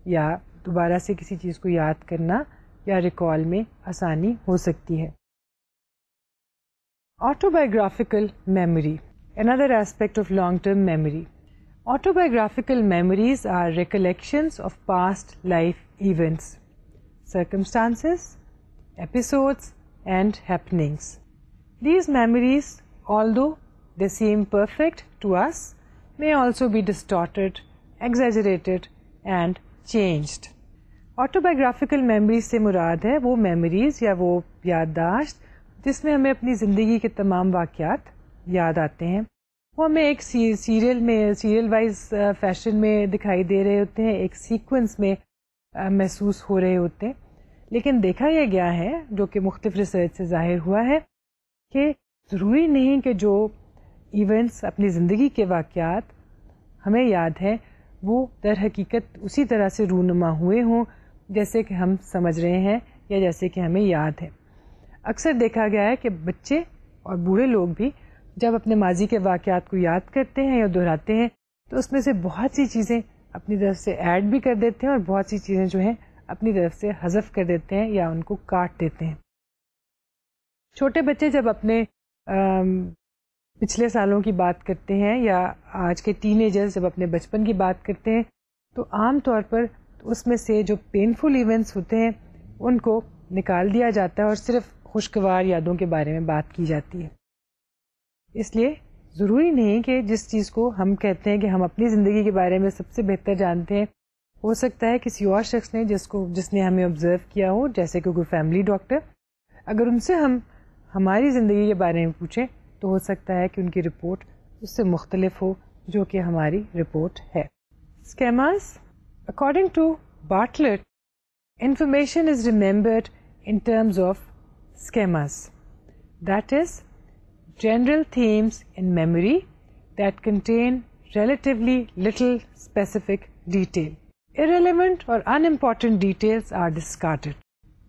یا دوبارہ سے کسی چیز کو یاد کرنا یا ریکال میں آسانی ہو سکتی ہے. آٹوبایوگرافیکل memory, another aspect of long-term memory. Autobiographical memories are recollections of past life events, circumstances, episodes, and happenings. These memories, although they seem perfect to us, may also be distorted, exaggerated, and changed. Autobiographical memories سے مراد ہے وہ memories یا وہ یادداشت جس میں ہمیں اپنی زندگی کے تمام واقعات یاد آتے ہیں. وہ ہمیں ایک سیریل وائز فیشن میں دکھائی دے رہے ہوتے ہیں, ایک سیکوینس میں محسوس ہو رہے ہوتے ہیں. لیکن دیکھا یہ گیا ہے, جو کہ مختلف ریسرچ سے ظاہر ہوا ہے, کہ ضروری نہیں کہ جو ایونٹس اپنی زندگی کے واقعات ہمیں یاد ہیں وہ در حقیقت اسی طرح سے رونما ہوئے ہوں جیسے کہ ہم سمجھ رہے ہیں یا جیسے کہ ہمیں یاد ہے. اکثر دیکھا گیا ہے کہ بچے اور بوڑھے لوگ بھی جب اپنے ماضی کے واقعات کو یاد کرتے ہیں یا دہراتے ہیں تو اس میں سے بہت سی چیزیں اپنی طرف سے ایڈ بھی کر دیتے ہیں اور بہت سی چیزیں جو ہیں اپنی طرف سے حذف کر دیتے ہیں یا ان کو کاٹ دیتے ہیں. چھوٹے بچے جب اپنے پچھلے سالوں کی بات کرتے ہیں یا آج کے ٹین ایجرز جب اپنے بچپن کی بات کرتے ہیں تو عام طور پر اس میں سے جو پینفل ایونٹس ہوتے ہیں ان کو نکال دیا جاتا ہے اور صرف خوشگوار یادوں کے بارے میں بات کی جاتی ہے. اس لیے ضروری نہیں کہ جس چیز کو ہم کہتے ہیں کہ ہم اپنی زندگی کے بارے میں سب سے بہتر جانتے ہیں, ہو سکتا ہے کسی اور شخص نے جس نے ہمیں آبزرو کیا ہو, جیسے کہ کوئی فیملی ڈاکٹر, اگر ان سے ہم ہماری زندگی کے بارے میں پوچھیں تو ہو سکتا ہے کہ ان کی رپورٹ اس سے مختلف ہو جو کہ ہماری رپورٹ ہے. Schemas. According to Bartlett, information is remembered in terms of schemas, that is, general themes in memory that contain relatively little specific detail. Irrelevant or unimportant details are discarded.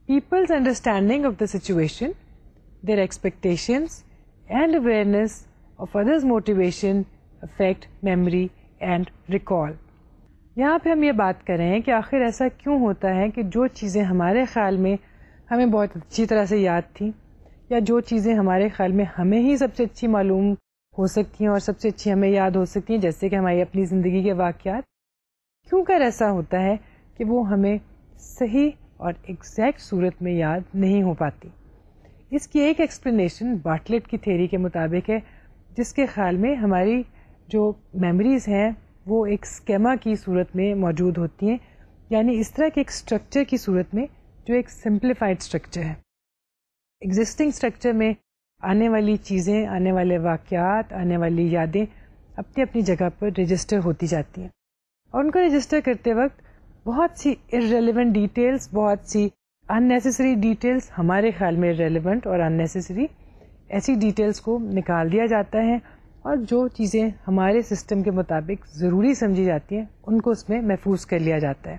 People's understanding of the situation, their expectations, and awareness of others' motivation affect memory and recall. یہاں پہ ہم یہ بات کر رہے ہیں کہ آخر ایسا کیوں ہوتا ہے کہ جو چیزیں ہمارے خیال میں ہمیں بہت اچھی طرح سے یاد تھیں یا جو چیزیں ہمارے خیال میں ہمیں ہی سب سے اچھی معلوم ہو سکتی ہیں اور سب سے اچھی ہمیں یاد ہو سکتی ہیں, جیسے کہ ہماری اپنی زندگی کے واقعات, کیوں کر ایسا ہوتا ہے کہ وہ ہمیں صحیح اور ایگزیکٹ صورت میں یاد نہیں ہو پاتی. اس کی ایک ایکسپلینیشن بارٹلٹ کی تھیوری کے مطابق ہے, جس کے خیال میں ہماری جو میموریز ہیں وہ ایک اسکیما کی صورت میں موجود ہوتی ہیں, یعنی اس طرح کے ایک اسٹرکچر کی صورت میں جو ایک سمپلیفائڈ اسٹرکچر ہے. ایگزسٹنگ اسٹرکچر میں آنے والی چیزیں, آنے والے واقعات, آنے والی یادیں اپنی اپنی جگہ پر رجسٹر ہوتی جاتی ہیں, اور ان کو رجسٹر کرتے وقت بہت سی ارریلیونٹ ڈیٹیلز, بہت سی اننیسیسری ڈیٹیلز, ہمارے خیال میں ارریلیونٹ اور اننیسیسری ایسی ڈیٹیلز کو نکال دیا جاتا ہے, اور جو چیزیں ہمارے سسٹم کے مطابق ضروری سمجھی جاتی ہیں ان کو اس میں محفوظ کر لیا جاتا ہے.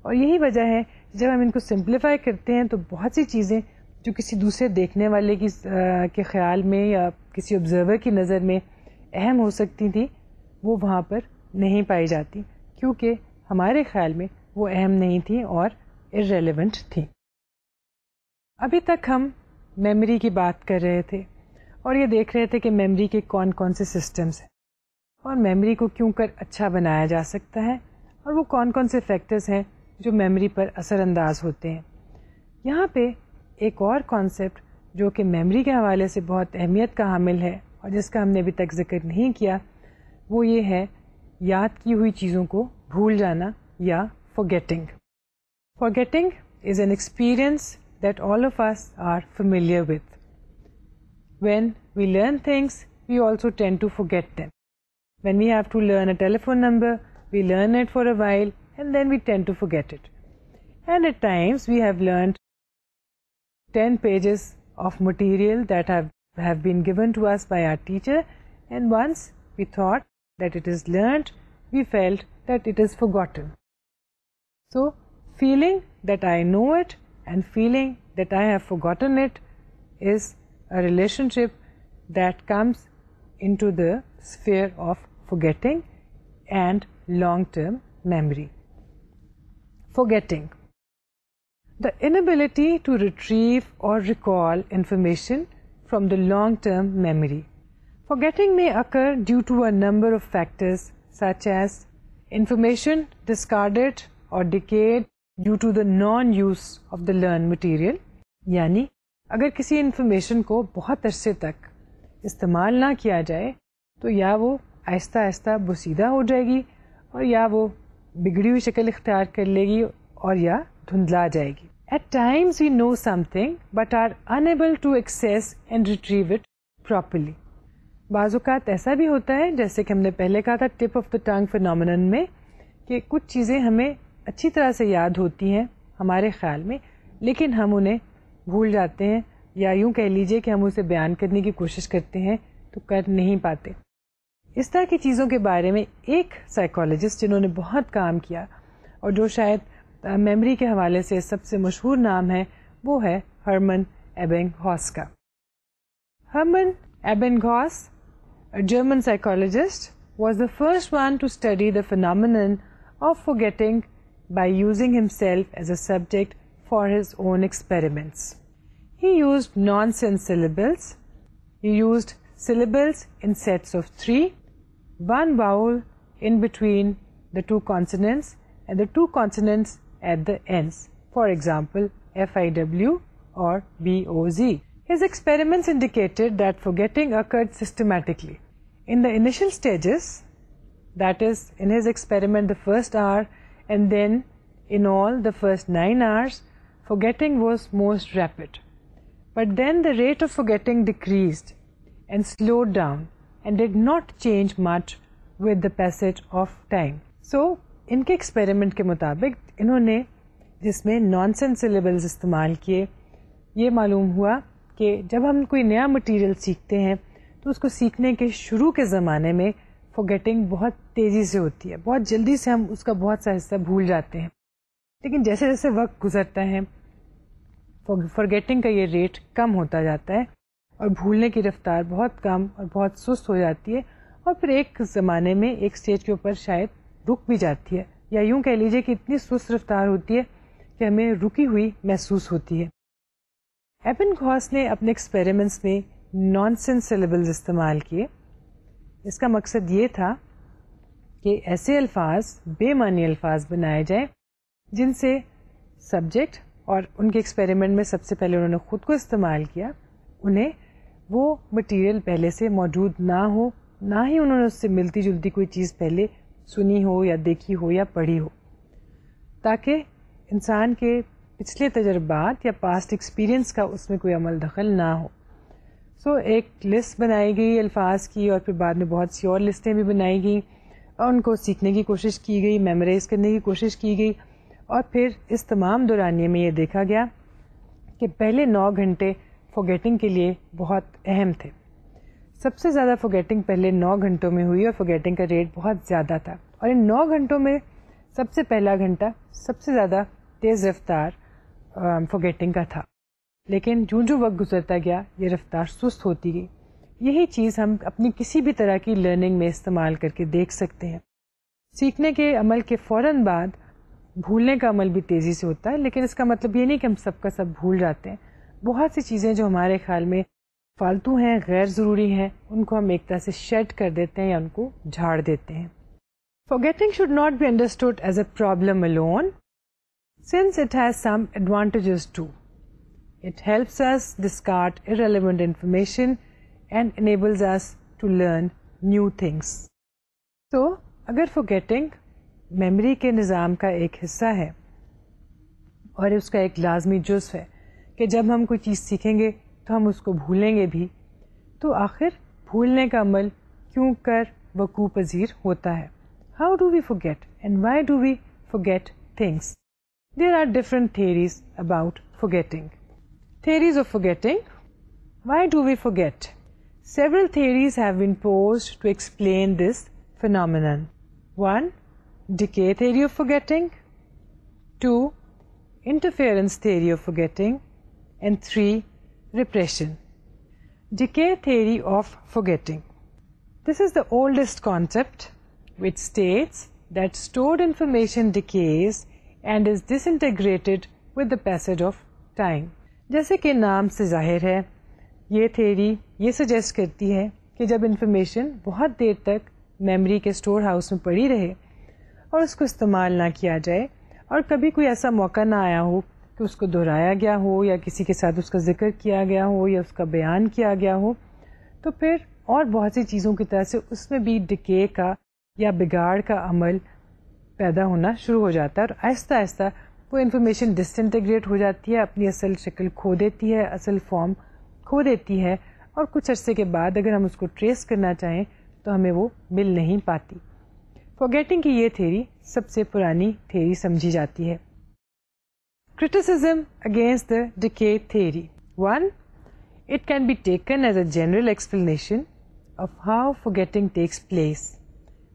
اور یہی وجہ ہے جب ہم ان کو سمپلیفائی کرتے ہیں تو بہت سی چیزیں جو کسی دوسرے دیکھنے والے کے خیال میں یا کسی آبزرور کی نظر میں اہم ہو سکتی تھیں وہ وہاں پر نہیں پائی جاتی, کیونکہ ہمارے خیال میں وہ اہم نہیں تھیں اور ارریلیونٹ تھیں. ابھی تک ہم میموری کی بات کر رہے تھے اور یہ دیکھ رہے تھے کہ میموری کے کون کون سے سسٹمز ہیں اور میموری کو کیوں کر اچھا بنایا جا سکتا ہے اور وہ کون کون سے فیکٹرز ہیں جو میموری پر اثر انداز ہوتے ہیں. یہاں پہ ایک اور کانسیپٹ جو کہ میموری کے حوالے سے بہت اہمیت کا حامل ہے اور جس کا ہم نے ابھی تک ذکر نہیں کیا, وہ یہ ہے یاد کی ہوئی چیزوں کو بھول جانا یا forgetting. Forgetting is an experience that all of us are familiar with. When we learn things, we also tend to forget them. When we have to learn a telephone number, we learn it for a while and then we tend to forget it. And at times we have learned 10 pages of material that have been given to us by our teacher, and once we thought that it is learned, we felt that it is forgotten. So, feeling that I know it and feeling that I have forgotten it is a relationship that comes into the sphere of forgetting and long-term memory. Forgetting. The inability to retrieve or recall information from the long-term memory. Forgetting may occur due to a number of factors such as information discarded or decayed due to the non-use of the learned material. یعنی اگر کسی information کو بہت عرصے تک استعمال نہ کیا جائے تو یا وہ آہستہ آہستہ بوسیدہ ہو جائے گی اور یا وہ بگڑی ہوئی شکل اختیار کر لے گی اور یا دھندلا جائے گی. At times we know something but are unable to access and retrieve it properly. بعض اوقات ایسا بھی ہوتا ہے جیسے کہ ہم نے پہلے کہا تھا tip of the tongue phenomenon میں کہ کچھ چیزیں ہمیں اچھی طرح سے یاد ہوتی ہیں ہمارے خیال میں لیکن ہم انہیں بھول جاتے ہیں یا یوں کہہ لیجئے کہ ہم اسے بیان کرنے کی کوشش کرتے ہیں تو کر نہیں پاتے. اس طرح کی چیزوں کے بارے میں ایک سائیکالوجسٹ جنہوں نے بہت کام کیا اور جو شاید میموری کے حوالے سے سب سے مشہور نام ہے وہ ہے ہرمن ایبنگہاس کا. Hermann Ebbinghaus, a German psychologist, was the first one to study the phenomenon of forgetting by using himself as a subject for his own experiments. He used nonsense syllables. He used syllables in sets of 3, one vowel in between the two consonants and the two consonants at the ends. For example, FIW or BOZ. His experiments indicated that forgetting occurred systematically. In the initial stages, that is, in his experiment the first hour and then in all the first 9 hours, forgetting was most rapid. But then the rate of forgetting decreased and slowed down and did not change much with the passage of time. So, ان کے experiment کے مطابق انہوں نے جس میں naan sense سلیبلز استعمال کیے یہ معلوم ہوا کہ جب ہم کوئی نیا مٹیریل سیکھتے ہیں تو اس کو سیکھنے کے شروع کے زمانے میں فورگیٹنگ بہت تیزی سے ہوتی ہے, بہت جلدی سے ہم اس کا بہت سا حصہ بھول جاتے ہیں. لیکن جیسے جیسے وقت گزرتا ہے فورگیٹنگ کا یہ ریٹ کم ہوتا جاتا ہے اور بھولنے کی رفتار بہت کم اور بہت سست ہو جاتی ہے اور پھر ایک زمانے میں ایک سٹیج کے اوپر شاید رک بھی جاتی ہے یا یوں کہہ لیجیے کہ اتنی سست رفتار ہوتی ہے کہ ہمیں رکی ہوئی محسوس ہوتی ہے. ایبنگہاس نے اپنے ایکسپیریمنٹس میں نان سینس سلیبلز استعمال کیے. اس کا مقصد یہ تھا کہ ایسے الفاظ بے معنی الفاظ بنائے جائیں جن سے سبجیکٹ اور ان کے ایکسپیریمنٹ میں سب سے پہلے انہوں نے خود کو استعمال کیا, انہیں وہ مٹیریل پہلے سے موجود نہ ہو, نہ ہی انہوں نے اس سے ملتی جلتی کوئی چیز پہلے سنی ہو یا دیکھی ہو یا پڑھی ہو, تاکہ انسان کے پچھلے تجربات یا پاسٹ ایکسپیرئنس کا اس میں کوئی عمل دخل نہ ہو. ایک لسٹ بنائی گئی الفاظ کی اور پھر بعد میں بہت سی اور لسٹیں بھی بنائی گئیں اور ان کو سیکھنے کی کوشش کی گئی, میمورائز کرنے کی کوشش کی گئی اور پھر اس تمام دورانیے میں یہ دیکھا گیا کہ پہلے 9 گھنٹے فورگیٹنگ کے لیے بہت اہم تھے. سب سے زیادہ فورگیٹنگ پہلے 9 گھنٹوں میں ہوئی اور فورگیٹنگ کا ریٹ بہت زیادہ تھا, اور ان 9 گھنٹوں میں سب سے پہلا گھنٹہ سب سے زیادہ تیز رفتار فورگیٹنگ کا تھا. لیکن جو وقت گزرتا گیا یہ رفتار سست ہوتی گئی. یہی چیز ہم اپنی کسی بھی طرح کی لرننگ میں استعمال کر کے دیکھ سکتے ہیں. سیکھنے کے عمل کے فوراً بعد بھولنے کا عمل بھی تیزی سے ہوتا ہے, لیکن اس کا مطلب یہ نہیں کہ ہم سب کا سب بھول جاتے ہیں. بہت سی چیزیں جو ہمارے خیال میں فالتو ہیں, غیر ضروری ہیں, ان کو ہم ایک طرح سے شیڈ کر دیتے ہیں یا ان کو جھاڑ دیتے ہیں. Forgetting should not be understood as a problem alone, since it has some advantages too. It helps us discard irrelevant information and enables us to learn new things. So, اگر forgetting میموری کے نظام کا ایک حصہ ہے اور اس کا ایک لازمی جزو ہے کہ جب ہم کوئی چیز سیکھیں گے تو ہم اس کو بھولیں گے بھی, تو آخر بھولنے کا عمل کیوں کر وقوع پذیر ہوتا ہے. How do we forget and why do we forget things? There are different theories about forgetting. Theories of forgetting. Why do we forget? Several theories have been posed to explain this phenomenon. 1. Decay theory of forgetting. 2. Interference theory of forgetting. And 3. Repression. Decay theory of forgetting. This is the oldest concept which states that stored information decays and is disintegrated with the passage of time. جیسے کہ نام سے ظاہر ہے، یہ theory یہ suggest کرتی ہے کہ جب انفارمیشن بہت دیر تک میموری کے اسٹور ہاؤس میں پڑی رہے اور اس کو استعمال نہ کیا جائے، اور کبھی کوئی ایسا موقع نہ آیا ہو کہ اس کو دہرایا گیا ہو یا کسی کے ساتھ اس کا ذکر کیا گیا ہو یا اس کا بیان کیا گیا ہو، تو پھر اور بہت سی چیزوں کی طرح سے اس میں بھی ڈکے کا یا بگاڑ کا عمل پیدا ہونا شروع ہو جاتا ہے، اور آہستہ آہستہ وہ انفارمیشن ڈسنٹیگریٹ ہو جاتی ہے، اپنی اصل شکل کھو دیتی ہے، اصل فارم کھو دیتی ہے، اور کچھ عرصے کے بعد اگر ہم اس کو ٹریس کرنا چاہیں تو ہمیں وہ مل نہیں پاتی. فارگیٹنگ کی یہ تھیری سب سے پرانی تھیری سمجھی جاتی ہے. Criticism against the decay theory. 1. It can be taken as a general explanation of how forgetting takes place,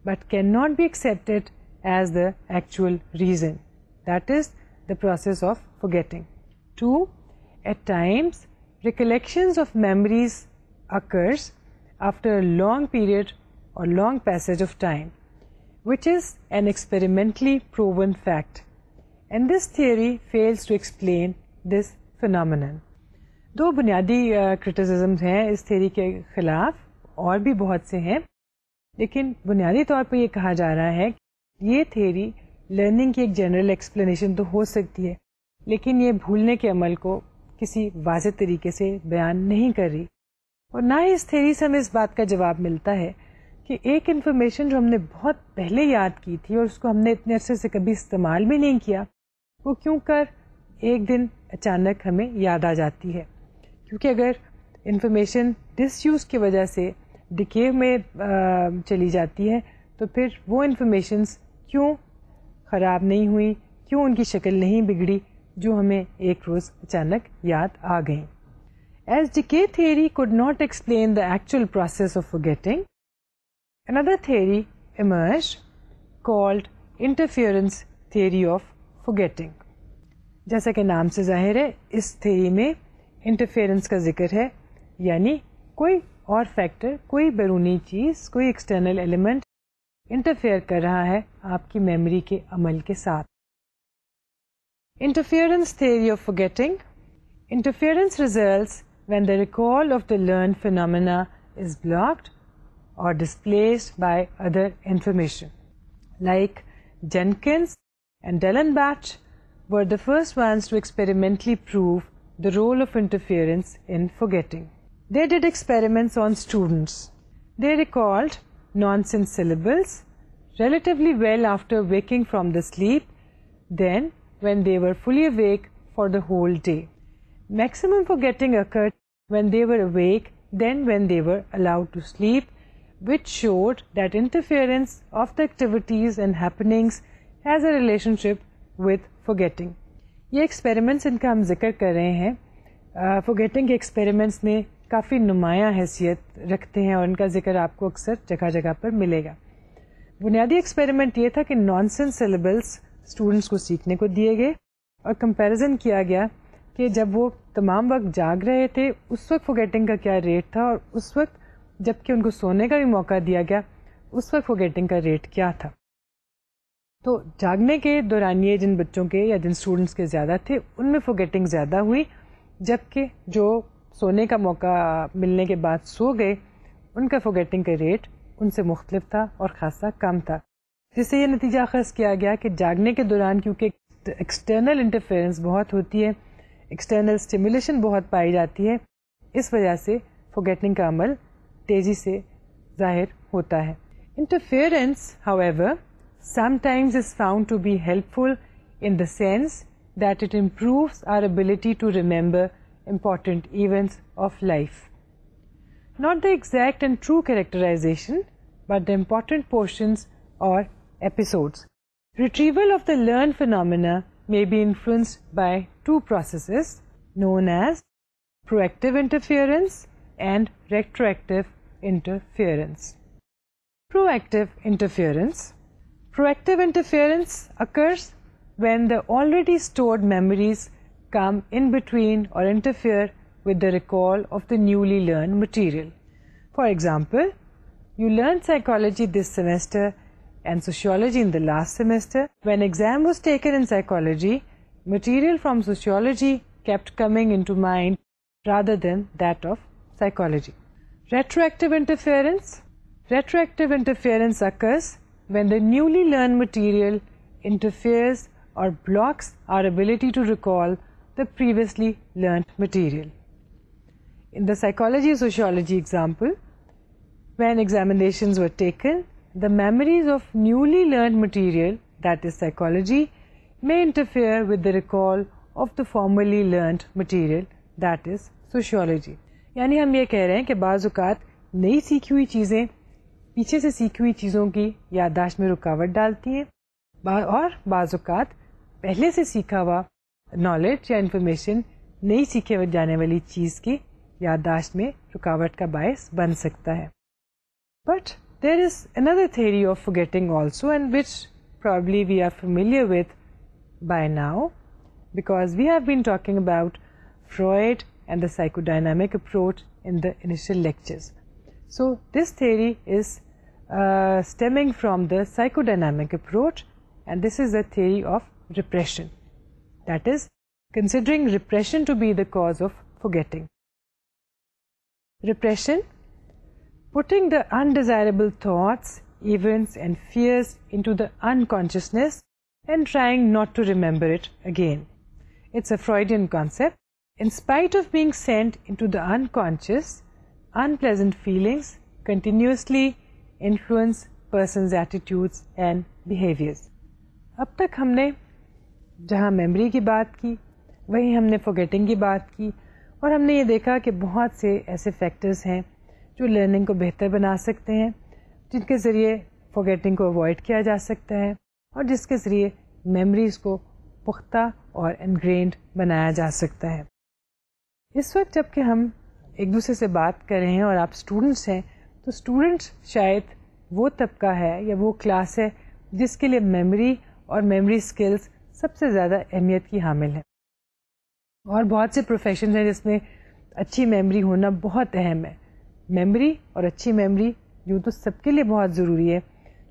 but cannot be accepted as the actual reason. That is the process of forgetting. 2. At times, recollections of memories occurs after a long period or long passage of time, which is an experimentally proven fact. And this theory fails to explain this phenomenon. دو بنیادی کرٹیسزمز ہیں اس theory کے خلاف، اور بھی بہت سے ہیں، لیکن بنیادی طور پہ یہ کہا جا رہا ہے کہ یہ تھیوری لرننگ کی ایک جنرل ایکسپلینیشن تو ہو سکتی ہے، لیکن یہ بھولنے کے عمل کو کسی واضح طریقے سے بیان نہیں کر رہی، اور نہ ہی اس تھیوری سے ہمیں اس بات کا جواب ملتا ہے کہ ایک انفارمیشن جو ہم نے بہت پہلے یاد کی تھی اور اس کو ہم نے اتنے عرصے سے کبھی استعمال بھی نہیں کیا، وہ کیوں کر ایک دن اچانک ہمیں یاد آ جاتی ہے. کیونکہ اگر انفارمیشن ڈس یوز کی وجہ سے ڈکے میں چلی جاتی ہے تو پھر وہ انفارمیشنز کیوں خراب نہیں ہوئی، کیوں ان کی شکل نہیں بگڑی جو ہمیں ایک روز اچانک یاد آ گئیں. As decay theory could not explain the actual process of forgetting, another theory emerged called interference theory of forgetting. جیسا کہ نام سے ظاہر ہے، اس تھیوری میں انٹرفیئرنس کا ذکر ہے، یعنی کوئی اور فیکٹر، کوئی بیرونی چیز، کوئی ایکسٹرنل ایلیمنٹ انٹرفیئر کر رہا ہے آپ کی میموری کے عمل کے ساتھ. Interference theory of forgetting. Interference results when the recall of the learned phenomena is blocked or displaced by other information. Like Jenkins and Dellenbach were the first ones to experimentally prove the role of interference in forgetting. They did experiments on students. They recalled nonsense syllables relatively well after waking from the sleep than when they were fully awake for the whole day. Maximum forgetting occurred when they were awake than when they were allowed to sleep, which showed that interference of the activities and happenings has a relationship with forgetting. یہ experiments ان کا ہم ذکر کر رہے ہیں، forgetting کے experiments میں کافی نمایاں حیثیت رکھتے ہیں اور ان کا ذکر آپ کو اکثر جگہ جگہ پر ملے گا. بنیادی ایکسپیریمنٹ یہ تھا کہ نانسنس سیلیبلس اسٹوڈنٹس کو سیکھنے کو دیے گئے اور کمپیریزن کیا گیا کہ جب وہ تمام وقت جاگ رہے تھے اس وقت فورگیٹنگ کا کیا ریٹ تھا، اور اس وقت جب کہ ان کو سونے کا بھی موقع دیا گیا اس وقت فورگیٹنگ کا ریٹ کیا تھا. تو جاگنے کے دوران یہ جن بچوں کے یا جن اسٹوڈنٹس کے زیادہ تھے ان میں فورگیٹنگ زیادہ ہوئی، جبکہ جو سونے کا موقع ملنے کے بعد سو گئے ان کا فورگیٹنگ کا ریٹ ان سے مختلف تھا اور خاصا کم تھا، جس سے یہ نتیجہ اخذ کیا گیا کہ جاگنے کے دوران کیونکہ ایکسٹرنل انٹرفیئرنس بہت ہوتی ہے، ایکسٹرنل اسٹیمولیشن بہت پائی جاتی ہے، اس وجہ سے فورگیٹنگ کا عمل تیزی سے ظاہر ہوتا ہے. Interference however sometimes is found to be helpful in the sense that it improves our ability to remember important events of life. Not the exact and true characterization, but the important portions or episodes. Retrieval of the learned phenomena may be influenced by two processes known as proactive interference and retroactive interference. Proactive interference. Proactive interference occurs when the already stored memories come in between or interfere with the recall of the newly learned material. For example, You learned psychology this semester and sociology in the last semester. When exam was taken in psychology, material from sociology kept coming into mind rather than that of psychology. Retroactive interference. Retroactive interference occurs when the newly learned material interferes or blocks our ability to recall the previously learned material. In the psychology sociology example, when examinations were taken, the memories of newly learned material, that is psychology, may interfere with the recall of the formerly learned material, that is sociology. یعنی ہم یہ کہہ رہے ہیں کہ بعض اوقات نئی سیکھی ہوئی چیزیں پیچھے سے سیکھی ہوئی چیزوں کی یادداشت میں رکاوٹ ڈالتی ہیں اور بعض اوقات پہلے سے سیکھا ہوا نالج یا انفارمیشن نئی سیکھے جانے والی چیز کی یادداشت میں رکاوٹ کا باعث بن سکتا ہے. But there is another theory of forgetting also, and which probably we are familiar with by now, because we have been talking about Freud and the psychodynamic approach in the initial lectures. So this theory is stemming from the psychodynamic approach, and this is a theory of repression. That is, considering repression to be the cause of forgetting. Repression, putting the undesirable thoughts, events and fears into the unconsciousness and trying not to remember it again. It's a Freudian concept. In spite of being sent into the unconscious, unpleasant feelings continuously influence person's attitudes and behaviors. اب تک ہم نے جہاں memory کی بات کی وہیں ہم نے forgetting کی بات کی, اور ہم نے یہ دیکھا کہ بہت سے ایسے فیکٹرز ہیں جو لرننگ کو بہتر بنا سکتے ہیں, جن کے ذریعے forgetting کو اوائڈ کیا جا سکتا ہے اور جس کے ذریعے میموریز کو پختہ اور انگرینڈ بنایا جا سکتا ہے. اس وقت جب کہ ہم ایک دوسرے سے بات کر رہے ہیں اور آپ اسٹوڈنٹس ہیں, تو اسٹوڈنٹس شاید وہ طبقہ ہے یا وہ کلاس ہے جس کے لیے میموری اور میموری اسکلس سب سے زیادہ اہمیت کی حامل ہیں. اور بہت سے پروفیشنز ہیں جس میں اچھی میموری ہونا بہت اہم ہے. میموری اور اچھی میموری یوں تو سب کے لیے بہت ضروری ہے,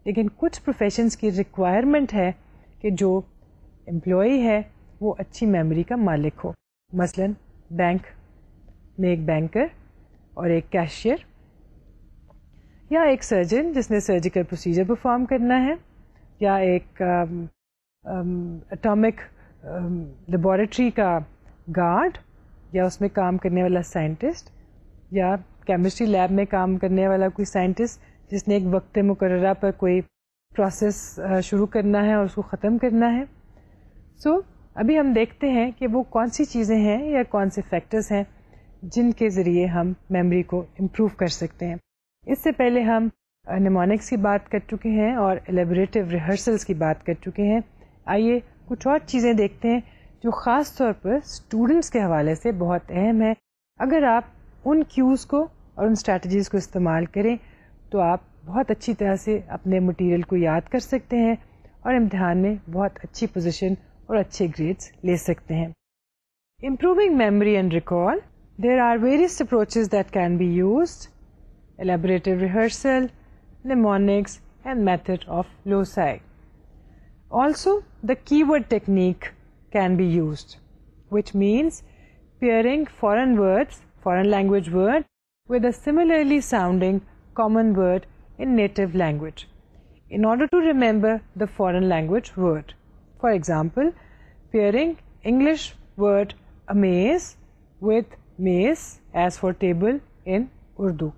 لیکن کچھ پروفیشنز کی ریکوائرمنٹ ہے کہ جو امپلائی ہے وہ اچھی میموری کا مالک ہو. مثلا بینک میں ایک بینکر اور ایک کیشیئر, یا ایک سرجن جس نے سرجیکل پروسیجر پرفارم کرنا ہے, یا ایک اٹامک لیبارٹری کا گارڈ, یا اس میں کام کرنے والا سائنٹسٹ, یا کیمسٹری لیب میں کام کرنے والا کوئی سائنٹسٹ جس نے ایک وقت مقررہ پر کوئی پروسیس شروع کرنا ہے اور اس کو ختم کرنا ہے. سو ابھی ہم دیکھتے ہیں کہ وہ کون سی چیزیں ہیں یا کون سے فیکٹرز ہیں جن کے ذریعے ہم میموری کو امپروو کر سکتے ہیں. اس سے پہلے ہم نیمونکس کی بات کر چکے ہیں اور الیبوریٹو ریہرسلس کی بات کر چکے ہیں. آئیے کچھ اور چیزیں دیکھتے ہیں جو خاص طور پر اسٹوڈنٹس کے حوالے سے بہت اہم ہے. اگر آپ ان کیوز کو اور ان اسٹریٹجیز کو استعمال کریں تو آپ بہت اچھی طرح سے اپنے مٹیریل کو یاد کر سکتے ہیں اور امتحان میں بہت اچھی پوزیشن اور اچھے گریڈز لے سکتے ہیں. Improving memory and recall. There are various approaches that can be used: elaborative rehearsal, mnemonics, and method of loci. Also, the keyword technique can be used, which means pairing foreign words, foreign language word, with a similarly sounding common word in native language in order to remember the foreign language word. For example, pairing English word amaze with maze as for table in Urdu.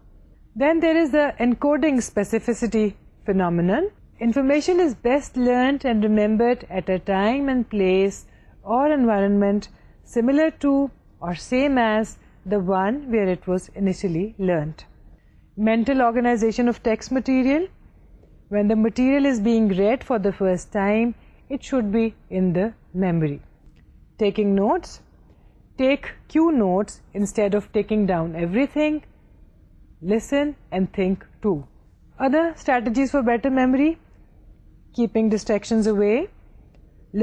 Then there is the encoding specificity phenomenon. Information is best learned and remembered at a time and place or environment similar to or same as the one where it was initially learned. Mental organization of text material. When the material is being read for the first time, it should be in the memory. Taking notes. Take cue notes instead of taking down everything. Listen and think too. Other strategies for better memory: keeping distractions away,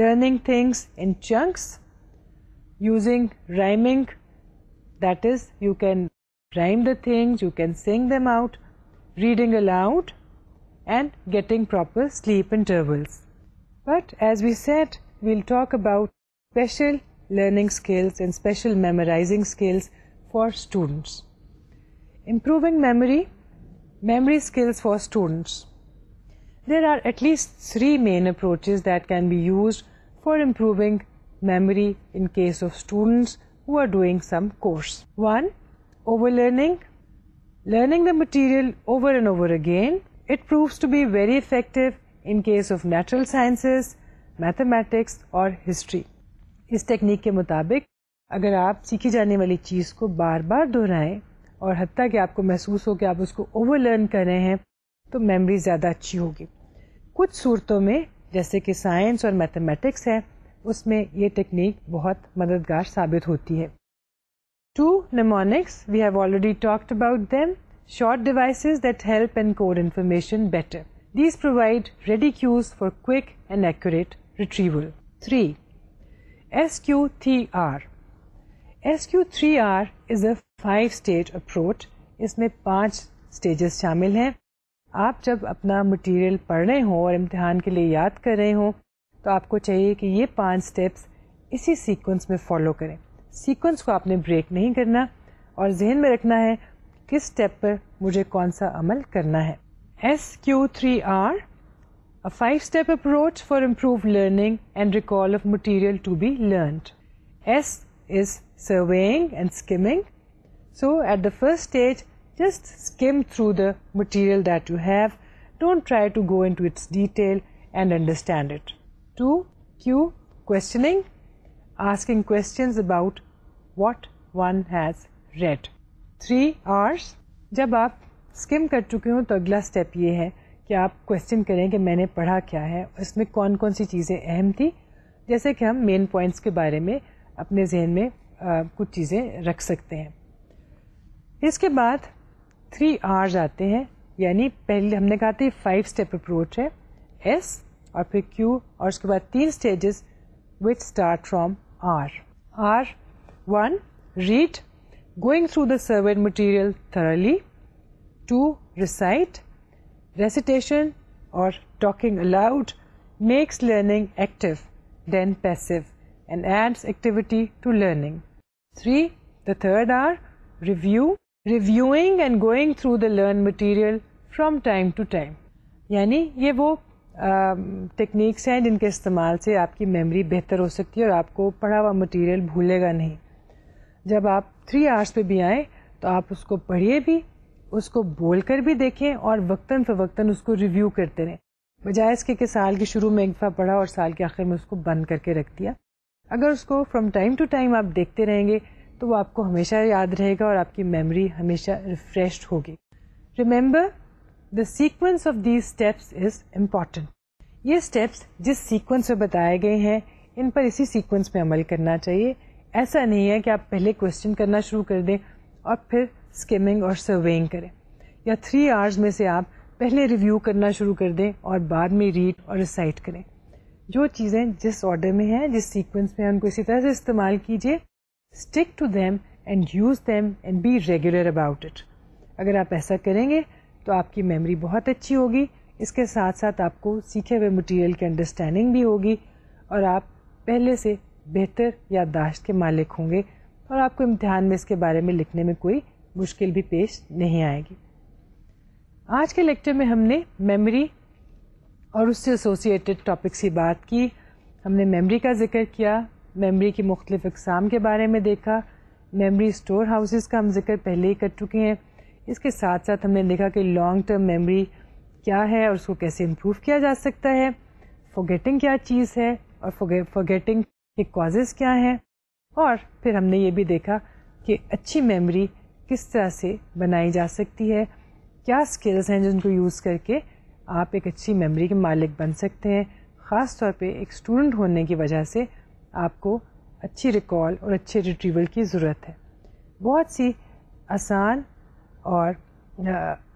learning things in chunks, using rhyming, that is, you can rhyme the things, you can sing them out, reading aloud, and getting proper sleep intervals. But as we said, we'll talk about special learning skills and special memorizing skills for students. Improving memory skills for students. There are at least 3 main approaches that can be used for improving memory in case of students who are doing some course. 1. Overlearning. Learning the material over and over again. It proves to be very effective in case of natural sciences, mathematics اور history. اس technique کے مطابق اگر آپ سیکھی جانے والی چیز کو بار بار دہرائیں اور حتیٰ کہ آپ کو محسوس ہو کہ آپ اس کو اوور لرن کر رہے ہیں تو میموری زیادہ اچھی ہوگی. کچھ صورتوں میں جیسے کہ سائنس اور میتھمیٹکس ہے اس میں یہ ٹیکنیک بہت مددگار ثابت ہوتی ہے. 2. Mnemonics. We have already talked about them. Short devices that help encode information better. These provide ready cues for quick and accurate retrieval. 3. SQ3R. SQ3R is a 5-stage approach. اس میں 5 stages شامل ہیں. آپ جب اپنا مٹیریل پڑھ رہے ہوں اور امتحان کے لیے یاد کر رہے ہوں تو آپ کو چاہیے کہ یہ 5 steps اسی سیکوینس میں فالو کریں. سیکوینس کو آپ نے بریک نہیں کرنا اور ذہن میں رکھنا ہے کس اسٹیپ پر مجھے کون سا عمل کرنا ہے. SQ3R, a 5-step approach for improved learning and recall of material to be learned. S is surveying and skimming. So at the first stage, just skim through the material that you have. Don't try to go into its detail and understand it. 2. Q, questioning, asking questions about what one has read. 3 R's. جب آپ skim کر چکے ہوں تو اگلا step یہ ہے کہ آپ کوشچن کریں کہ میں نے پڑھا کیا ہے, اس میں کون کون سی چیزیں اہم تھی, جیسے کہ ہم مین پوائنٹس کے بارے میں اپنے ذہن میں کچھ چیزیں رکھ سکتے ہیں. اس کے بعد 3 R's آتے ہیں, یعنی پہلے ہم نے کہا تھا 5-step اپروچ ہے, S اور پھر Q اور اس کے بعد 3 stages which start from R. R1, read, going through the surveyed material thoroughly. 2. Recite. Recitation or talking aloud makes learning active than passive and adds activity to learning. 3. The third R, review. Reviewing and going through the learned material from time to time. یعنی یہ وہ techniques ہیں جن کے استعمال سے آپ کی میموری بہتر ہو سکتی ہے اور آپ کو پڑھا ہوا مٹیریل بھولے گا نہیں. جب آپ 3 R's پہ بھی آئیں تو آپ اس کو پڑھیے بھی, اس کو بول کر بھی دیکھیں اور وقتاً فوقتاً اس کو ریویو کرتے رہیں, بجائے اس کے کہ سال کے شروع میں ایک دفعہ پڑھا اور سال کے آخر میں اس کو بند کر کے رکھ دیا. اگر اس کو فرام ٹائم ٹو ٹائم آپ دیکھتے رہیں گے تو وہ آپ کو ہمیشہ یاد رہے گا اور آپ کی میموری ہمیشہ ریفریشڈ ہوگی. Remember, the sequence of these steps is important. یہ اسٹیپس جس سیکوینس میں بتائے گئے ہیں ان پر اسی سیکوینس میں عمل کرنا چاہیے. ایسا نہیں ہے کہ آپ پہلے کوشچن کرنا شروع کر دیں اور پھر اسکیمنگ اور سرویئنگ کریں, یا 3 R's میں سے آپ پہلے ریویو کرنا شروع کر دیں اور بعد میں ریڈ اور ریسائٹ کریں. جو چیزیں جس آرڈر میں ہیں, جس سیکوینس میں ہیں, ان کو اسی طرح سے استعمال کیجیے. Stick to them and use them and be regular about it. اگر آپ ایسا کریں گے تو آپ کی میموری بہت اچھی ہوگی, اس کے ساتھ ساتھ آپ کو سیکھے ہوئے مٹیریل کی انڈرسٹینڈنگ بھی ہوگی اور آپ پہلے سے بہتر یادداشت کے مالک ہوں گے اور آپ کو امتحان میں اس کے بارے میں لکھنے میں کوئی مشکل بھی پیش نہیں آئے گی. آج کے لیکچر میں ہم نے میموری اور اس سے ایسوسیٹڈ ٹاپکس کی بات کی. ہم نے میموری کا ذکر کیا, میموری کی مختلف اقسام کے بارے میں دیکھا, میموری اسٹور ہاؤسز کا ہم ذکر پہلے ہی کر چکے ہیں. اس کے ساتھ ساتھ ہم نے دیکھا کہ لانگ ٹرم میموری کیا ہے اور اس کو کیسے امپروو کیا جا سکتا ہے, فارگیٹنگ کیا چیز ہے اور فارگیٹنگ کے کازز کیا ہیں, اور پھر ہم نے یہ بھی دیکھا کہ اچھی میموری کس طرح سے بنائی جا سکتی ہے, کیا اسکلز ہیں جن کو یوز کر کے آپ ایک اچھی میموری کے مالک بن سکتے ہیں. خاص طور پہ ایک اسٹوڈنٹ ہونے کی وجہ سے آپ کو اچھی ریکال اور اچھے ریٹریول کی ضرورت ہے. بہت سی آسان اور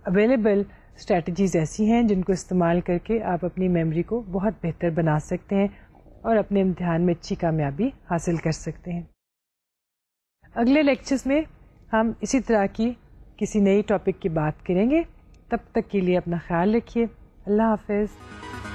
اویلیبل اسٹریٹجیز ایسی ہیں جن کو استعمال کر کے آپ اپنی میموری کو بہت بہتر بنا سکتے ہیں اور اپنے امتحان میں اچھی کامیابی حاصل کر سکتے ہیں. اگلے لیکچرز میں ہم اسی طرح کی کسی نئی ٹاپک کی بات کریں گے. تب تک کے لیے اپنا خیال رکھیے. اللہ حافظ.